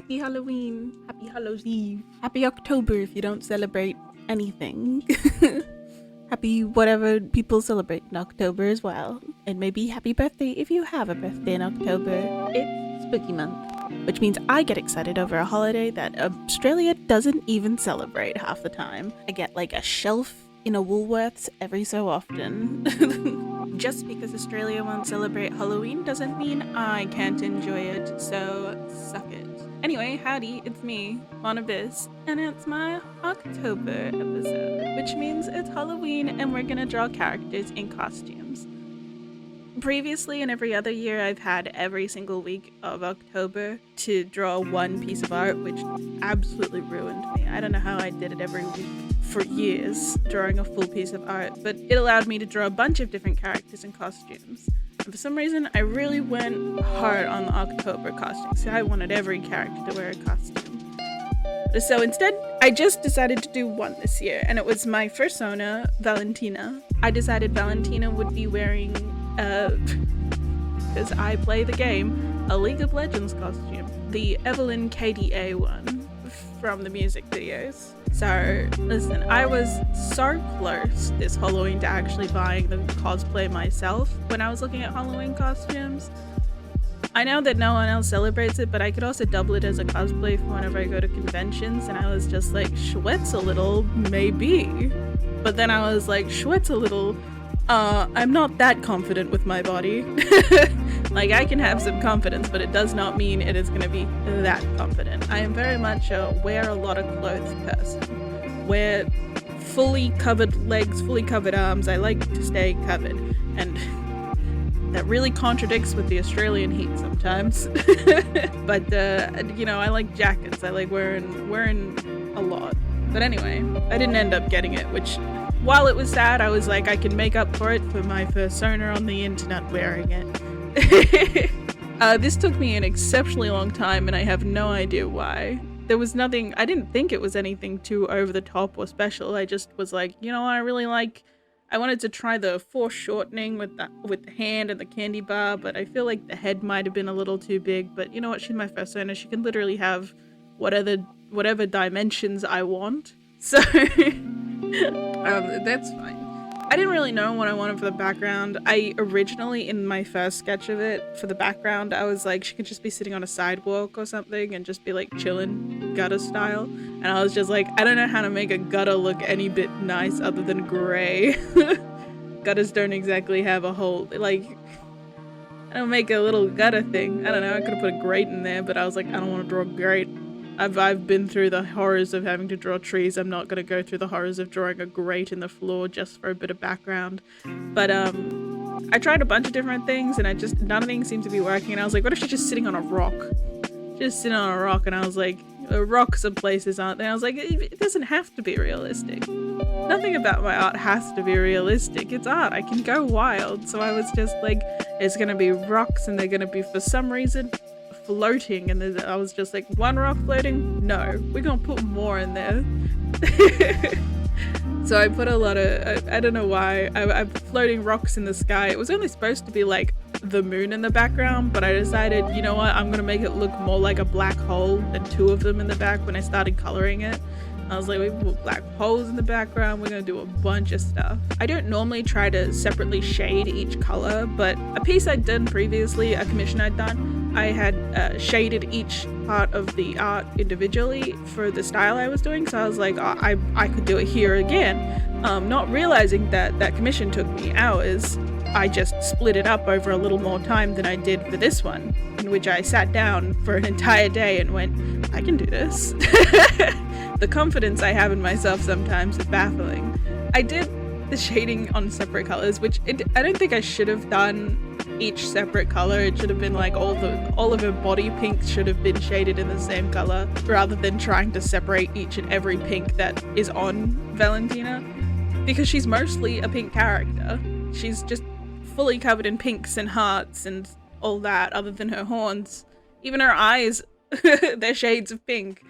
Happy Halloween, happy Hallows Eve, happy October if you don't celebrate anything. Happy whatever people celebrate in October as well. And maybe happy birthday if you have a birthday in October. It's spooky month, which means I get excited over a holiday that Australia doesn't even celebrate half the time. I get like a shelf in a Woolworths every so often. Just because Australia won't celebrate Halloween doesn't mean I can't enjoy it, so suck it. Anyway, howdy, it's me, Monabiss, and it's my October episode, which means it's Halloween and we're gonna draw characters in costumes. Previously, in every other year, I've had every single week of October to draw one piece of art, which absolutely ruined me. I don't know how I did it every week for years, drawing a full piece of art, but it allowed me to draw a bunch of different characters in costumes. And for some reason, I really went hard on the October costumes. So I wanted every character to wear a costume. So instead, I just decided to do one this year, and it was my persona, Valentina. I decided Valentina would be wearing, because I play the game, a League of Legends costume. The Evelyn KDA one from the music videos. So, listen, I was so close this Halloween to actually buying the cosplay myself when I was looking at Halloween costumes. I know that no one else celebrates it, but I could also double it as a cosplay for whenever I go to conventions, and I was just like, Schwetz a little, maybe. But then I was like, Schwetz a little, I'm not that confident with my body. Like, I can have some confidence, but it does not mean it is going to be that confident. I am very much a wear a lot of clothes person. Wear fully covered legs, fully covered arms. I like to stay covered. And that really contradicts with the Australian heat sometimes. But, I like jackets. I like wearing a lot. But anyway, I didn't end up getting it, which, while it was sad, I was like, I can make up for it for my persona on the internet wearing it. This took me an exceptionally long time, and I have no idea why. There was nothing, I didn't think it was anything too over the top or special. I just was like, I wanted to try the foreshortening with the hand and the candy bar, but I feel like the head might have been a little too big. But you know what, she's my persona. She can literally have whatever dimensions I want. So that's fine. I didn't really know what I wanted for the background. I originally, in my first sketch of it, for the background, I was like, she could just be sitting on a sidewalk or something and just be like chilling, gutter style. And I was just like, I don't know how to make a gutter look any bit nice other than gray. Gutters don't exactly have a whole, like, I don't make a little gutter thing. I don't know, I could have put a grate in there, but I was like, I don't want to draw a grate. I've been through the horrors of having to draw trees. I'm not going to go through the horrors of drawing a grate in the floor just for a bit of background. But I tried a bunch of different things, and none of them seemed to be working. And I was like, what if she's just sitting on a rock? Just sitting on a rock. And I was like, rocks and places aren't there. I was like, it doesn't have to be realistic. Nothing about my art has to be realistic. It's art. I can go wild. So I was just like, it's going to be rocks, and they're going to be, for some reason, floating. And I was just like, one rock floating? No, we're gonna put more in there. So I put a lot of, I don't know why, I'm floating rocks in the sky. It was only supposed to be like the moon in the background, but I decided, you know what, I'm gonna make it look more like a black hole and two of them in the back when I started coloring it. I was like, we put black holes in the background, we're gonna do a bunch of stuff. I don't normally try to separately shade each color, but a piece I'd done previously, a commission I'd done, I had shaded each part of the art individually for the style I was doing, so I was like, I could do it here again. Not realizing that commission took me hours, I just split it up over a little more time than I did for this one, in which I sat down for an entire day and went, I can do this. The confidence I have in myself sometimes is baffling. I did the shading on separate colors, which I don't think I should have done each separate color. It should have been like all of her body pinks should have been shaded in the same color, rather than trying to separate each and every pink that is on Valentina, because she's mostly a pink character. She's just fully covered in pinks and hearts and all that, other than her horns. Even her eyes, they're shades of pink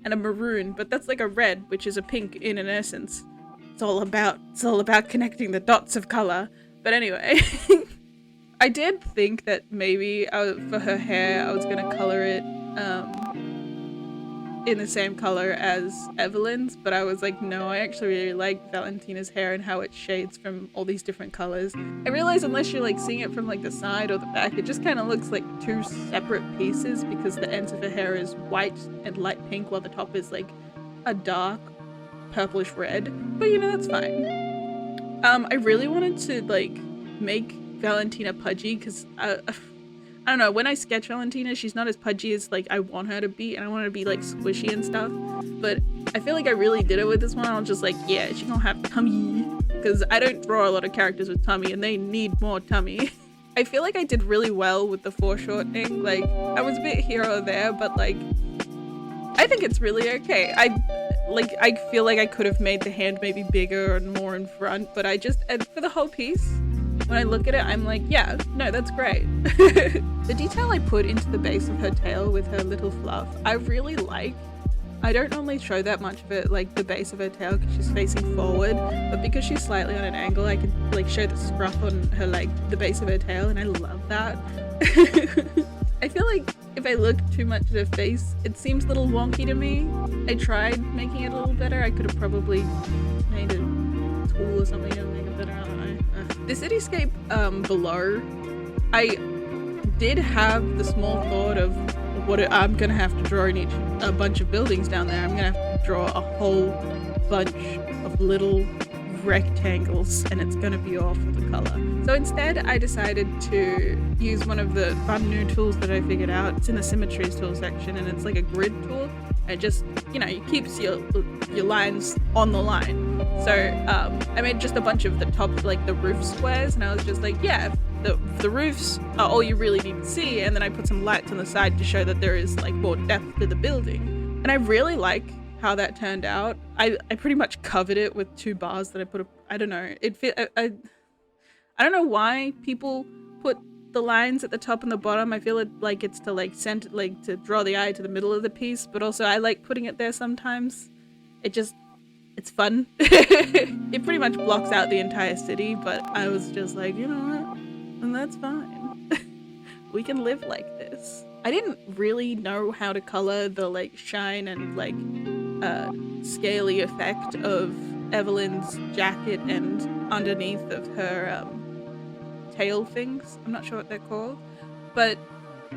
and a maroon, but that's like a red, which is a pink in an essence. It's all about connecting the dots of color. But anyway, I did think that maybe for her hair I was gonna color it in the same color as Evelyn's, but I was like, no, I actually really like Valentina's hair and how it shades from all these different colors. I realize unless you're like seeing it from like the side or the back, it just kind of looks like two separate pieces because the ends of her hair is white and light pink while the top is like a dark purplish red. But you know, that's fine. I really wanted to like make Valentina pudgy because I don't know, when I sketch Valentina, she's not as pudgy as like I want her to be, and I want her to be like squishy and stuff. But I feel like I really did it with this one. I was just like, yeah, she gonna have tummy, because I don't draw a lot of characters with tummy, and they need more tummy. I feel like I did really well with the foreshortening. Like, I was a bit here or there, but like, I think it's really okay. I feel like I could have made the hand maybe bigger and more in front, but and for the whole piece, when I look at it, I'm like, yeah, no, that's great. The detail I put into the base of her tail with her little fluff, I really like. I don't normally show that much of it, like the base of her tail, because she's facing forward, but because she's slightly on an angle, I can like show the scruff on her, like the base of her tail, and I love that. I feel like if I look too much at her face, it seems a little wonky to me. I tried making it a little better. I could have probably made a tool or something to make it better. I don't know. The cityscape below, I did have the small thought of what I'm gonna have to draw in a bunch of buildings down there. I'm gonna have to draw a whole bunch of little rectangles, and it's gonna be awful to color. So instead, I decided to use one of the fun new tools that I figured out. It's in the symmetries tool section, and it's like a grid tool. It just, you know, it keeps your lines on the line. So I made just a bunch of the top, like the roof squares, and I was just like, yeah, the roofs are all you really need to see, and then I put some lights on the side to show that there is like more depth to the building. And I really like how that turned out. I pretty much covered it with 2 bars that I put I don't know, I don't know why people put the lines at the top and the bottom. I feel like it's to like center, like to draw the eye to the middle of the piece, but also I like putting it there sometimes. It's fun. It pretty much blocks out the entire city, but I was just like, you know what, and that's fine. We can live like this. I didn't really know how to color the like shine and like scaly effect of Evelyn's jacket and underneath of her tail things. I'm not sure what they're called, but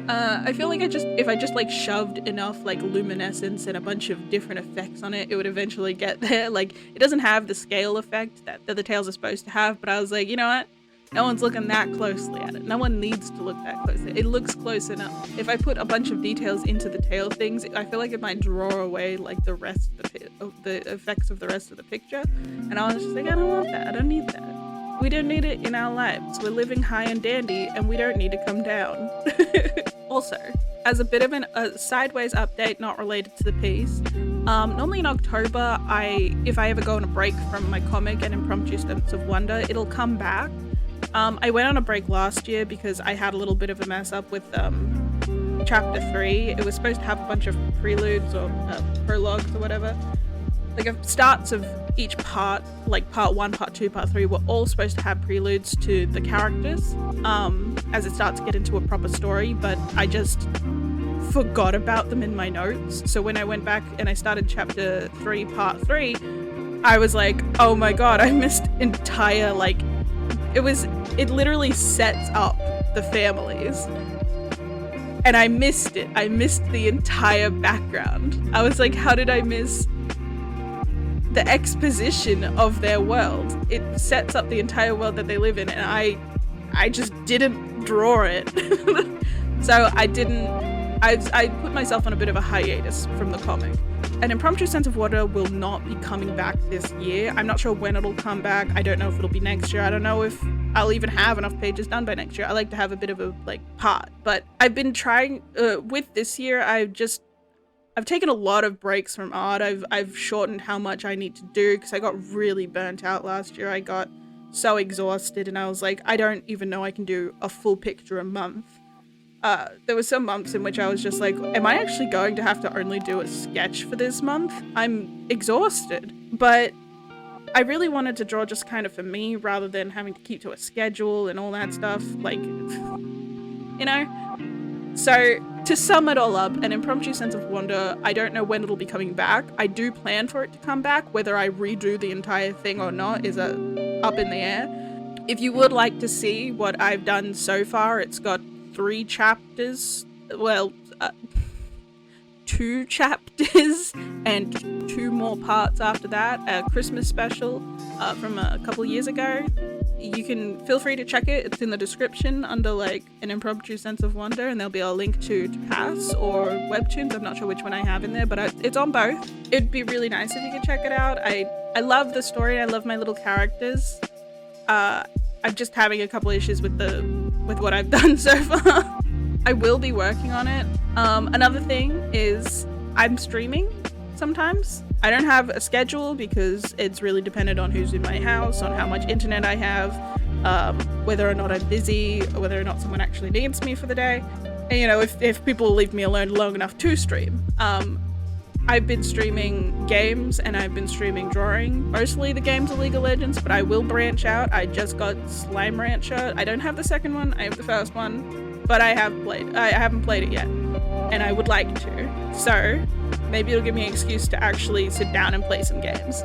I feel like if I just like shoved enough like luminescence and a bunch of different effects on it, it would eventually get there. Like, it doesn't have the scale effect that the tails are supposed to have, but I was like, you know what? No one's looking that closely at it. No one needs to look that closely. It looks close enough. If I put a bunch of details into the tail things, I feel like it might draw away like the rest of the effects of the rest of the picture. And I was just like, I don't want that. I don't need that. We don't need it in our lives. We're living high and dandy, and we don't need to come down. Also, as a bit of a sideways update not related to the piece, normally in October, if I ever go on a break from my comic and Impromptu Stunts of Wonder, it'll come back. I went on a break last year because I had a little bit of a mess up with chapter 3. It was supposed to have a bunch of preludes or prologues or whatever. Like, starts of each part, like part 1, part 2, part 3, were all supposed to have preludes to the characters as it starts to get into a proper story, but I just forgot about them in my notes. So when I went back and I started chapter 3, part 3, I was like, oh my god, I missed entire, like, it literally sets up the families. And I missed it. I missed the entire background. I was like, how did I miss the exposition of their world? It sets up the entire world that they live in, and I just didn't draw it. So I put myself on a bit of a hiatus from the comic. An Impromptu Sense of Wonder will not be coming back this year. I'm not sure when it'll come back. I don't know if it'll be next year. I don't know if I'll even have enough pages done by next year. I like to have a bit of a like part, but I've been trying with this year. I've taken a lot of breaks from art. I've shortened how much I need to do because I got really burnt out last year. I got so exhausted, and I was like, I don't even know I can do a full picture a month. There were some months in which I was just like, am I actually going to have to only do a sketch for this month? I'm exhausted. But I really wanted to draw just kind of for me rather than having to keep to a schedule and all that stuff. Like, you know? So to sum it all up, An Impromptu Sense of Wonder, I don't know when it'll be coming back. I do plan for it to come back. Whether I redo the entire thing or not is up in the air. If you would like to see what I've done so far, it's got 3 chapters. Well, 2 chapters and 2 more parts after that. A Christmas special from a couple years ago. You can feel free to check it. It's in the description under like An Impromptu Sense of Wonder, and there'll be a link to Pass or Webtoons. I'm not sure which one I have in there, but it's on both. It'd be really nice if you could check it out. I love the story. I love my little characters. I'm just having a couple issues with what I've done so far. I will be working on it. Another thing is I'm streaming sometimes. I don't have a schedule because it's really dependent on who's in my house, on how much internet I have, whether or not I'm busy, or whether or not someone actually needs me for the day. And, you know, if people leave me alone long enough to stream. I've been streaming games and I've been streaming drawing. Mostly the games of League of Legends, but I will branch out. I just got Slime Rancher. I don't have the second one, I have the first one, but I haven't played it yet, and I would like to. So maybe it'll give me an excuse to actually sit down and play some games.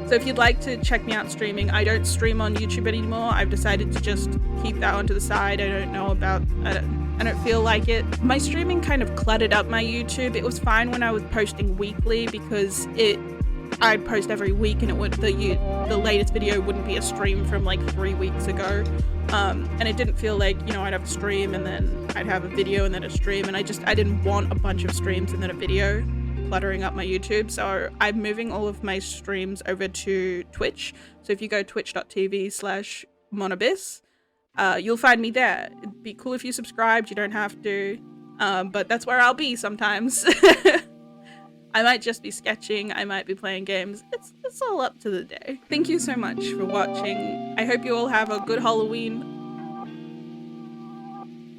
So if you'd like to check me out streaming, I don't stream on YouTube anymore. I've decided to just keep that one to the side. I don't feel like it. My streaming kind of cluttered up my YouTube. It was fine when I was posting weekly because I'd post every week and the latest video wouldn't be a stream from like 3 weeks ago. And it didn't feel like, you know, I'd have a stream and then I'd have a video and then a stream, and I didn't want a bunch of streams and then a video cluttering up my YouTube. So I'm moving all of my streams over to Twitch. So if you go twitch.tv/Monabyss, you'll find me there. It'd be cool if you subscribed. You don't have to, but that's where I'll be sometimes. I might just be sketching, I might be playing games. It's all up to the day. Thank you so much for watching. I hope you all have a good Halloween.